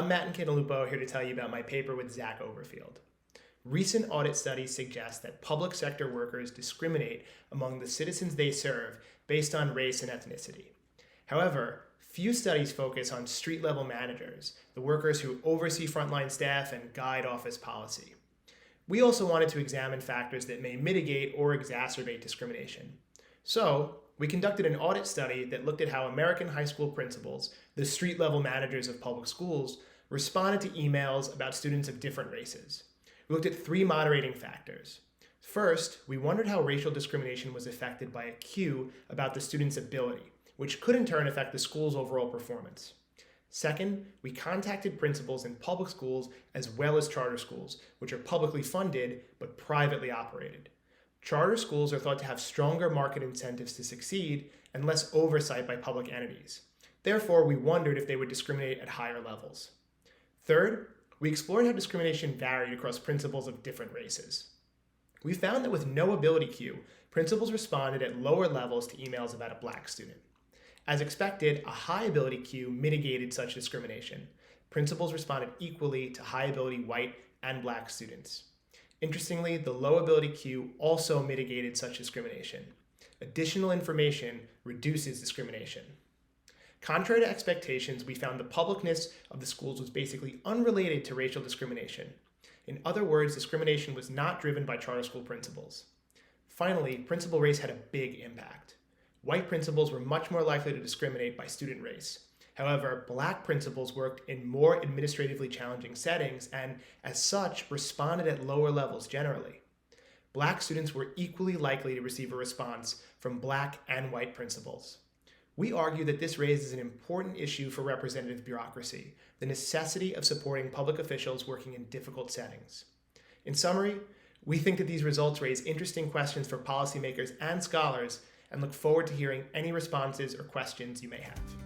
I'm Matt Incantalupo, here to tell you about my paper with Zach Oberfield. Recent audit studies suggest that public sector workers discriminate among the citizens they serve based on race and ethnicity. However, few studies focus on street-level managers, the workers who oversee frontline staff and guide office policy. We also wanted to examine factors that may mitigate or exacerbate discrimination. So, we conducted an audit study that looked at how American high school principals, the street-level managers of public schools, responded to emails about students of different races. We looked at 3 moderating factors. First, we wondered how racial discrimination was affected by a cue about the student's ability, which could in turn affect the school's overall performance. Second, we contacted principals in public schools as well as charter schools, which are publicly funded but privately operated. Charter schools are thought to have stronger market incentives to succeed and less oversight by public entities. Therefore, we wondered if they would discriminate at higher levels. Third, we explored how discrimination varied across principals of different races. We found that with no ability cue, principals responded at lower levels to emails about a black student. As expected, a high ability cue mitigated such discrimination. Principals responded equally to high ability white and black students. Interestingly, the low ability cue also mitigated such discrimination. Additional information reduces discrimination. Contrary to expectations, we found the publicness of the schools was basically unrelated to racial discrimination. In other words, discrimination was not driven by charter school principals. Finally, principal race had a big impact. White principals were much more likely to discriminate by student race. However, black principals worked in more administratively challenging settings and, as such, responded at lower levels generally. Black students were equally likely to receive a response from black and white principals. We argue that this raises an important issue for representative bureaucracy, the necessity of supporting public officials working in difficult settings. In summary, we think that these results raise interesting questions for policymakers and scholars and look forward to hearing any responses or questions you may have.